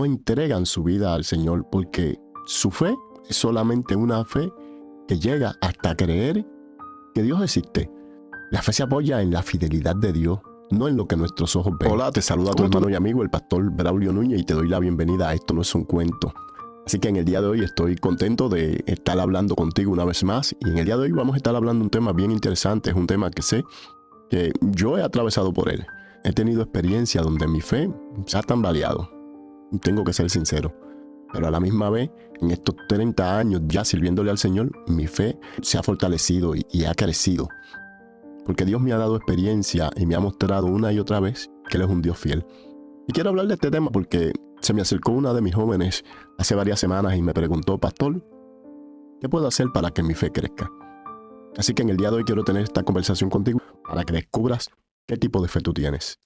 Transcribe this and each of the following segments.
no entregan su vida al Señor, porque su fe es solamente una fe que llega hasta creer que Dios existe. La fe se apoya en la fidelidad de Dios, no en lo que nuestros ojos ven. Hola, te saluda tu hermano y amigo, el pastor Braulio Núñez, y te doy la bienvenida a Esto No Es Un Cuento. Así que en el día de hoy estoy contento de estar hablando contigo una vez más, y en el día de hoy vamos a estar hablando de un tema bien interesante. Es un tema que sé que yo he atravesado por él. He tenido experiencia donde mi fe se ha tambaleado. Tengo que ser sincero. Pero a la misma vez, en estos 30 años ya sirviéndole al Señor, mi fe se ha fortalecido y ha crecido. Porque Dios me ha dado experiencia y me ha mostrado una y otra vez que Él es un Dios fiel. Y quiero hablar de este tema porque se me acercó una de mis jóvenes hace varias semanas y me preguntó: pastor, ¿qué puedo hacer para que mi fe crezca? Así que en el día de hoy quiero tener esta conversación contigo para que descubras qué tipo de fe tú tienes.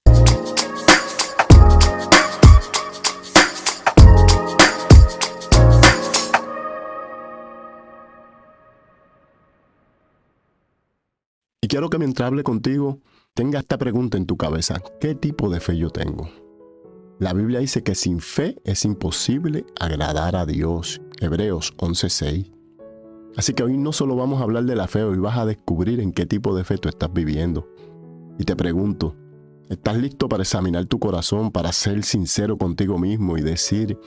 Y quiero que mientras hable contigo, tenga esta pregunta en tu cabeza: ¿qué tipo de fe yo tengo? La Biblia dice que sin fe es imposible agradar a Dios. Hebreos 11:6. Así que hoy no solo vamos a hablar de la fe, hoy vas a descubrir en qué tipo de fe tú estás viviendo. Y te pregunto, ¿estás listo para examinar tu corazón, para ser sincero contigo mismo y decir: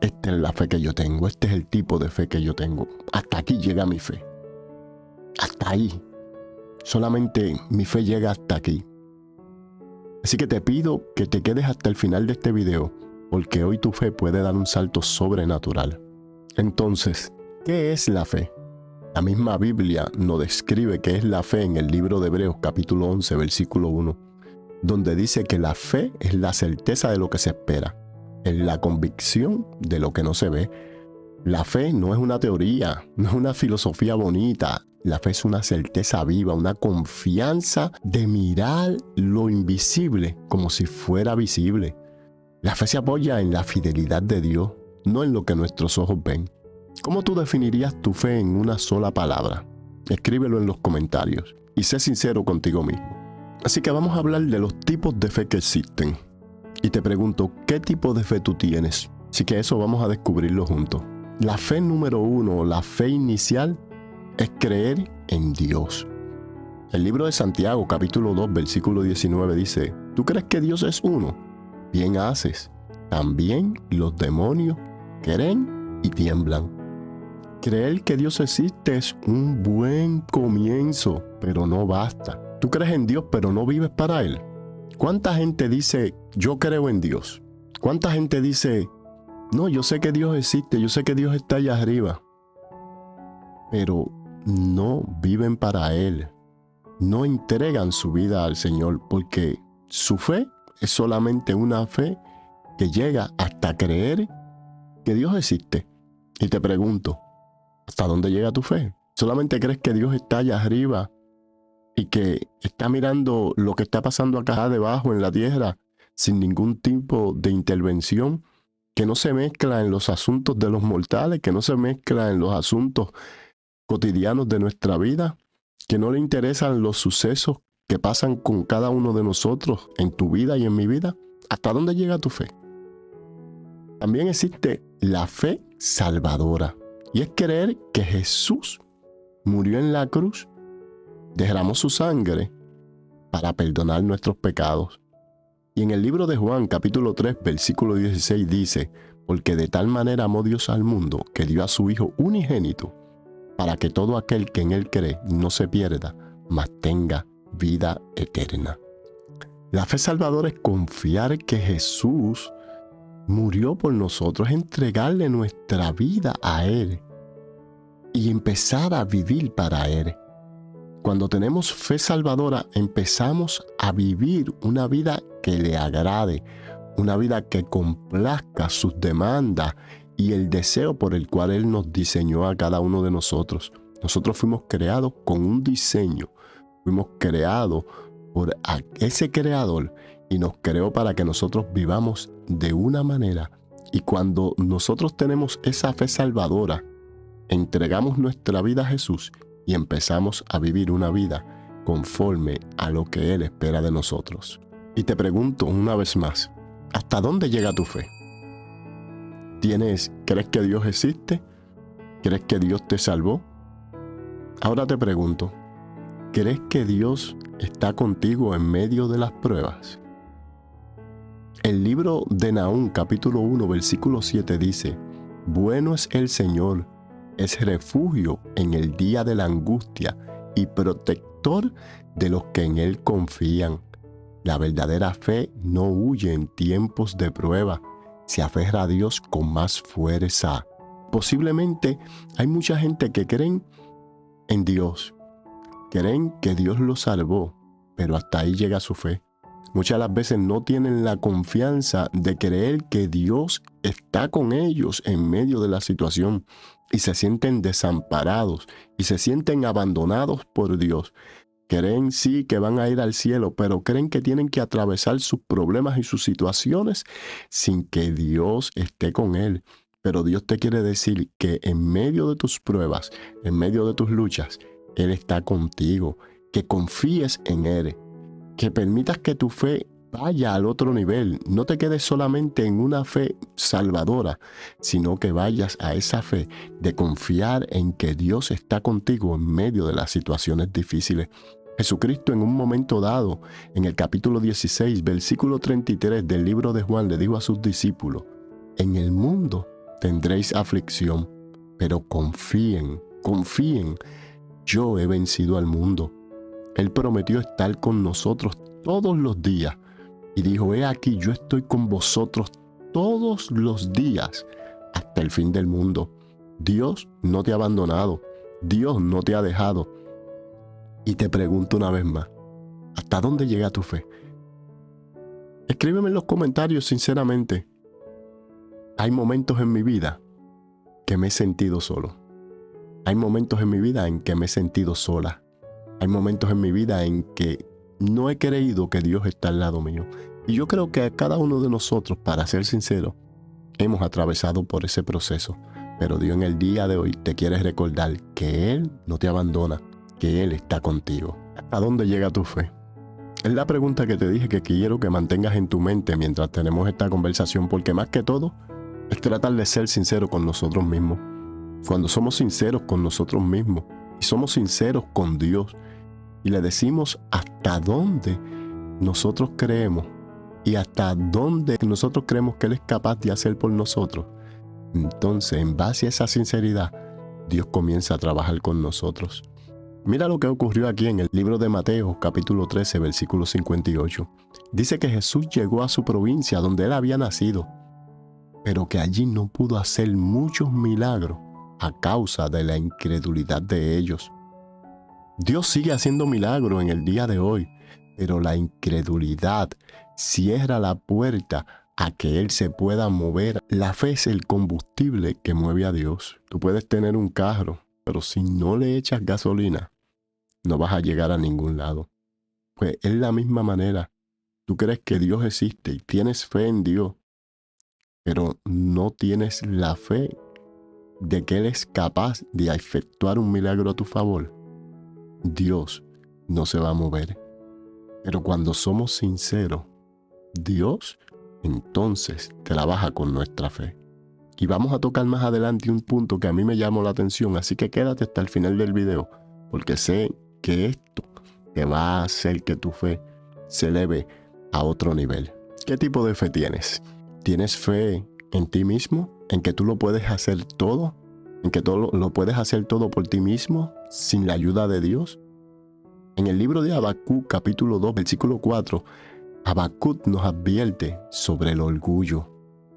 esta es la fe que yo tengo, este es el tipo de fe que yo tengo? Hasta aquí llega mi fe. Hasta ahí. Solamente mi fe llega hasta aquí. Así que te pido que te quedes hasta el final de este video, porque hoy tu fe puede dar un salto sobrenatural. Entonces, ¿qué es la fe? La misma Biblia nos describe qué es la fe en el libro de Hebreos capítulo 11, versículo 1, donde dice que la fe es la certeza de lo que se espera, es la convicción de lo que no se ve. La fe no es una teoría, no es una filosofía bonita. La fe es una certeza viva, una confianza de mirar lo invisible como si fuera visible. La fe se apoya en la fidelidad de Dios, no en lo que nuestros ojos ven. ¿Cómo tú definirías tu fe en una sola palabra? Escríbelo en los comentarios y sé sincero contigo mismo. Así que vamos a hablar de los tipos de fe que existen. Y te pregunto, ¿qué tipo de fe tú tienes? Así que eso vamos a descubrirlo juntos. La fe número 1, la fe inicial, es creer en Dios. El libro de Santiago, capítulo 2, versículo 19 dice: ¿tú crees que Dios es uno? Bien haces. También los demonios creen y tiemblan. Creer que Dios existe es un buen comienzo, pero no basta. Tú crees en Dios, pero no vives para Él. ¿Cuánta gente dice: yo creo en Dios? ¿Cuánta gente dice: no, yo sé que Dios existe, yo sé que Dios está allá arriba? Pero no viven para Él. No entregan su vida al Señor, porque su fe es solamente una fe que llega hasta creer que Dios existe. Y te pregunto, ¿hasta dónde llega tu fe? ¿Solamente crees que Dios está allá arriba y que está mirando lo que está pasando acá debajo en la tierra sin ningún tipo de intervención, que no se mezcla en los asuntos de los mortales, que no se mezcla en los asuntos cotidianos de nuestra vida, que no le interesan los sucesos que pasan con cada uno de nosotros en tu vida y en mi vida? ¿Hasta dónde llega tu fe? También existe la fe salvadora, y es creer que Jesús murió en la cruz, derramó su sangre para perdonar nuestros pecados. Y en el libro de Juan, capítulo 3, versículo 16 dice: porque de tal manera amó Dios al mundo, que dio a su Hijo unigénito, para que todo aquel que en Él cree no se pierda, mas tenga vida eterna. La fe salvadora es confiar que Jesús murió por nosotros, entregarle nuestra vida a Él y empezar a vivir para Él. Cuando tenemos fe salvadora, empezamos a vivir una vida que le agrade, una vida que complazca sus demandas y el deseo por el cual Él nos diseñó a cada uno de nosotros. Nosotros fuimos creados con un diseño, fuimos creados por ese Creador y nos creó para que nosotros vivamos de una manera. Y cuando nosotros tenemos esa fe salvadora, entregamos nuestra vida a Jesús y empezamos a vivir una vida conforme a lo que Él espera de nosotros. Y te pregunto una vez más, ¿hasta dónde llega tu fe? ¿Crees que Dios existe? ¿Crees que Dios te salvó? Ahora te pregunto, ¿crees que Dios está contigo en medio de las pruebas? El libro de Nahum, capítulo 1, versículo 7 dice: bueno es el Señor, es refugio en el día de la angustia y protector de los que en Él confían. La verdadera fe no huye en tiempos de prueba, se aferra a Dios con más fuerza. Posiblemente hay mucha gente que creen en Dios, creen que Dios los salvó, pero hasta ahí llega su fe. Muchas de las veces no tienen la confianza de creer que Dios está con ellos en medio de la situación y se sienten desamparados y se sienten abandonados por Dios. Creen sí que van a ir al cielo, pero creen que tienen que atravesar sus problemas y sus situaciones sin que Dios esté con él. Pero Dios te quiere decir que en medio de tus pruebas, en medio de tus luchas, Él está contigo, que confíes en Él, que permitas que tu fe vaya al otro nivel. No te quedes solamente en una fe salvadora, sino que vayas a esa fe de confiar en que Dios está contigo en medio de las situaciones difíciles. Jesucristo en un momento dado, en el capítulo 16, versículo 33 del libro de Juan, le dijo a sus discípulos: en el mundo tendréis aflicción, pero confíen, yo he vencido al mundo. Él prometió estar con nosotros todos los días y dijo: he aquí, yo estoy con vosotros todos los días hasta el fin del mundo. Dios no te ha abandonado, Dios no te ha dejado. Y te pregunto una vez más, ¿hasta dónde llega tu fe? Escríbeme en los comentarios sinceramente. Hay momentos en mi vida que me he sentido solo. Hay momentos en mi vida en que me he sentido sola. Hay momentos en mi vida en que no he creído que Dios está al lado mío. Y yo creo que cada uno de nosotros, para ser sincero, hemos atravesado por ese proceso. Pero Dios en el día de hoy te quiere recordar que Él no te abandona, que Él está contigo. ¿Hasta dónde llega tu fe? Es la pregunta que te dije que quiero que mantengas en tu mente mientras tenemos esta conversación, porque más que todo es tratar de ser sincero con nosotros mismos. Cuando somos sinceros con nosotros mismos y somos sinceros con Dios y le decimos hasta dónde nosotros creemos y hasta dónde nosotros creemos que Él es capaz de hacer por nosotros, entonces en base a esa sinceridad Dios comienza a trabajar con nosotros. Mira lo que ocurrió aquí en el libro de Mateo, capítulo 13, versículo 58. Dice que Jesús llegó a su provincia donde Él había nacido, pero que allí no pudo hacer muchos milagros a causa de la incredulidad de ellos. Dios sigue haciendo milagros en el día de hoy, pero la incredulidad cierra la puerta a que Él se pueda mover. La fe es el combustible que mueve a Dios. Tú puedes tener un carro, pero si no le echas gasolina, no vas a llegar a ningún lado. Pues es la misma manera. Tú crees que Dios existe y tienes fe en Dios, pero no tienes la fe de que Él es capaz de efectuar un milagro a tu favor. Dios no se va a mover. Pero cuando somos sinceros, Dios entonces trabaja con nuestra fe. Y vamos a tocar más adelante un punto que a mí me llamó la atención, así que quédate hasta el final del video, porque sé que esto te va a hacer que tu fe se eleve a otro nivel. ¿Qué tipo de fe tienes? ¿Tienes fe en ti mismo? ¿En que tú lo puedes hacer todo? ¿En que todo lo puedes hacer todo por ti mismo sin la ayuda de Dios? En el libro de Habacuc, capítulo 2, versículo 4, Habacuc nos advierte sobre el orgullo.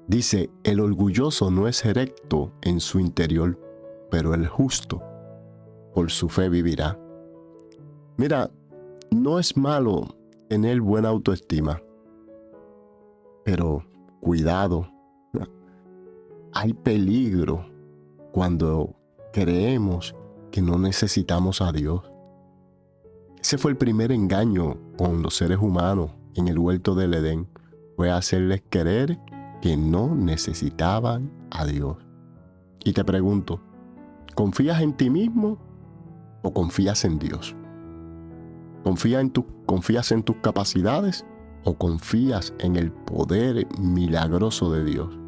Dice: el orgulloso no es recto en su interior, pero el justo por su fe vivirá. Mira, no es malo tener buena autoestima, pero cuidado, hay peligro cuando creemos que no necesitamos a Dios. Ese fue el primer engaño con los seres humanos en el huerto del Edén, fue hacerles creer que no necesitaban a Dios. Y te pregunto, ¿confías en ti mismo o confías en Dios? ¿Confías en tus capacidades o confías en el poder milagroso de Dios?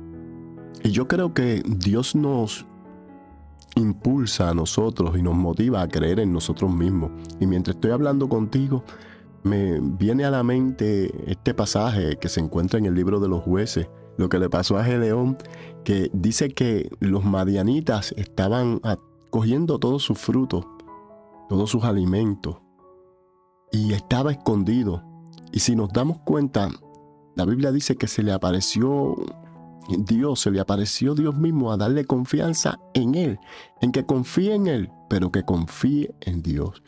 Y yo creo que Dios nos impulsa a nosotros y nos motiva a creer en nosotros mismos. Y mientras estoy hablando contigo, me viene a la mente este pasaje que se encuentra en el libro de los Jueces, lo que le pasó a Gedeón, que dice que los madianitas estaban cogiendo todos sus frutos, todos sus alimentos, y estaba escondido. Y si nos damos cuenta, la Biblia dice que se le apareció Dios mismo a darle confianza en Él, en que confíe en Él, pero que confíe en Dios.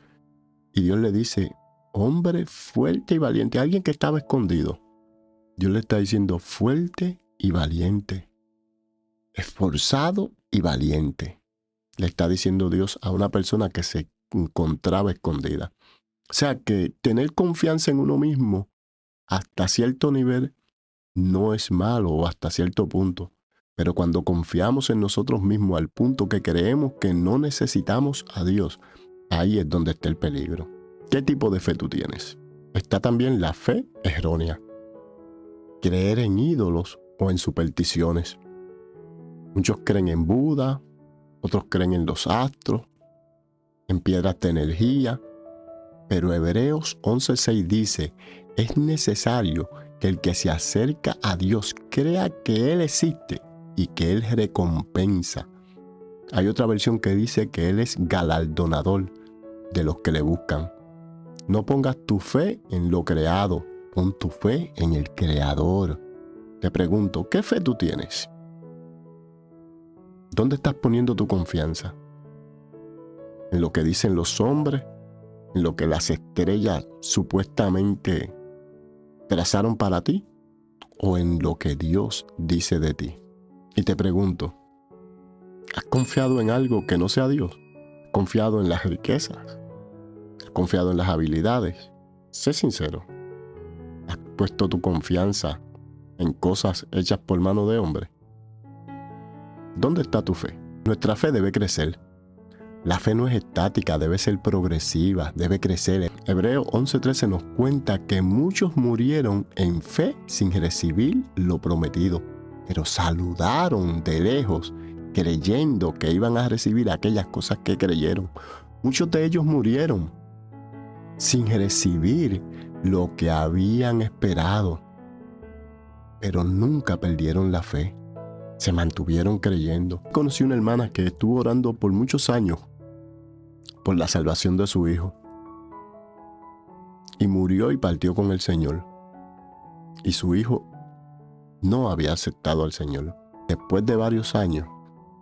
Y Dios le dice, hombre fuerte y valiente, alguien que estaba escondido. Dios le está diciendo fuerte y valiente, esforzado y valiente. Le está diciendo Dios a una persona que se encontraba escondida. O sea que tener confianza en uno mismo hasta cierto nivel no es malo o hasta cierto punto. Pero cuando confiamos en nosotros mismos al punto que creemos que no necesitamos a Dios, ahí es donde está el peligro. ¿Qué tipo de fe tú tienes? Está también la fe errónea. Creer en ídolos o en supersticiones. Muchos creen en Buda, otros creen en los astros, en piedras de energía. Pero Hebreos 11:6 dice, es necesario que el que se acerca a Dios crea que Él existe y que Él recompensa. Hay otra versión que dice que Él es galardonador de los que le buscan. No pongas tu fe en lo creado, pon tu fe en el Creador. Te pregunto, ¿qué fe tú tienes? ¿Dónde estás poniendo tu confianza? ¿En lo que dicen los hombres? ¿En lo que las estrellas supuestamente trazaron para ti? ¿O en lo que Dios dice de ti? Y te pregunto, ¿has confiado en algo que no sea Dios? ¿Has confiado en las riquezas? ¿Has confiado en las habilidades? Sé sincero. ¿Has puesto tu confianza en cosas hechas por mano de hombre? ¿Dónde está tu fe? Nuestra fe debe crecer. La fe no es estática, debe ser progresiva, debe crecer. Hebreos 11:13 nos cuenta que muchos murieron en fe sin recibir lo prometido, pero saludaron de lejos, creyendo que iban a recibir aquellas cosas que creyeron. Muchos de ellos murieron sin recibir lo que habían esperado, pero nunca perdieron la fe. Se mantuvieron creyendo. Conocí una hermana que estuvo orando por muchos años por la salvación de su hijo. Y murió y partió con el Señor. Y su hijo no había aceptado al Señor. Después de varios años,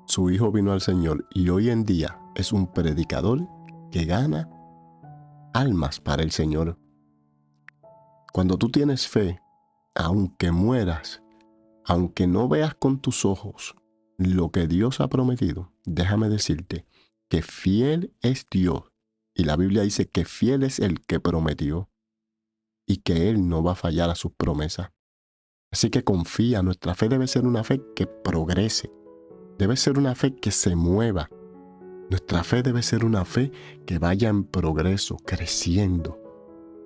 su hijo vino al Señor y hoy en día es un predicador que gana almas para el Señor. Cuando tú tienes fe, aunque mueras, aunque no veas con tus ojos lo que Dios ha prometido, déjame decirte que fiel es Dios. Y la Biblia dice que fiel es el que prometió y que Él no va a fallar a sus promesas. Así que confía, nuestra fe debe ser una fe que progrese, debe ser una fe que se mueva. Nuestra fe debe ser una fe que vaya en progreso, creciendo.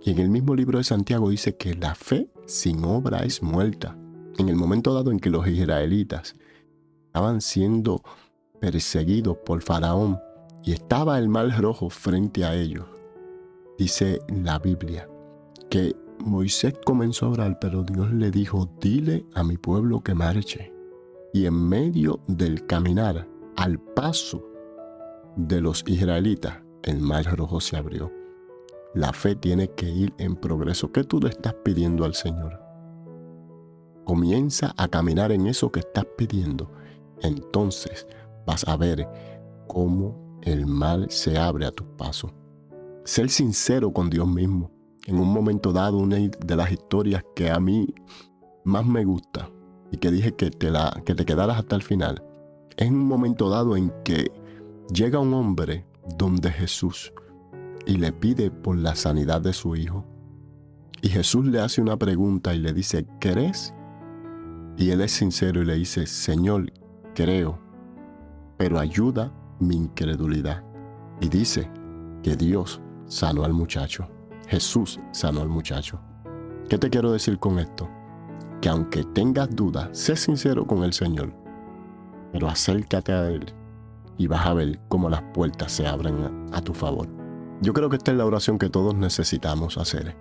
Y en el mismo libro de Santiago dice que la fe sin obra es muerta. En el momento dado en que los israelitas estaban siendo perseguidos por Faraón y estaba el mar rojo frente a ellos, dice la Biblia que Moisés comenzó a orar, pero Dios le dijo, dile a mi pueblo que marche. Y en medio del caminar, al paso de los israelitas, el mar rojo se abrió. La fe tiene que ir en progreso. ¿Qué tú le estás pidiendo al Señor? Comienza a caminar en eso que estás pidiendo. Entonces vas a ver cómo el mar se abre a tus pasos. Ser sincero con Dios mismo. En un momento dado, una de las historias que a mí más me gusta y que dije que te quedaras hasta el final, es un momento dado en que llega un hombre donde Jesús y le pide por la sanidad de su hijo. Y Jesús le hace una pregunta y le dice, ¿crees? Y él es sincero y le dice, Señor, creo, pero ayuda mi incredulidad. Y dice que Dios sanó al muchacho. Jesús sanó al muchacho. ¿Qué te quiero decir con esto? Que aunque tengas dudas, sé sincero con el Señor pero acércate a Él y vas a ver cómo las puertas se abren a tu favor. Yo creo que esta es la oración que todos necesitamos hacer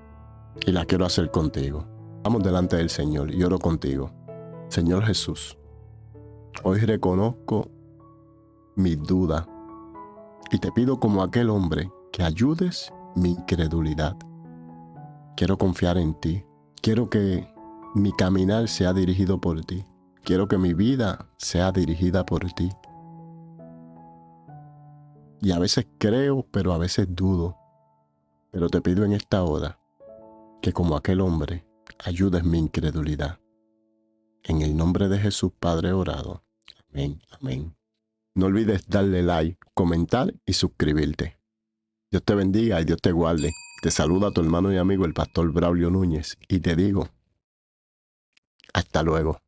y la quiero hacer contigo. Vamos delante del Señor y oro contigo. Señor Jesús, hoy reconozco mis dudas y te pido como aquel hombre que ayudes mi incredulidad. Quiero confiar en ti. Quiero que mi caminar sea dirigido por ti. Quiero que mi vida sea dirigida por ti. Y a veces creo, pero a veces dudo. Pero te pido en esta hora que como aquel hombre ayudes mi incredulidad. En el nombre de Jesús, Padre orado. Amén, amén. No olvides darle like, comentar y suscribirte. Dios te bendiga y Dios te guarde. Te saluda tu hermano y amigo el pastor Braulio Núñez y te digo, hasta luego.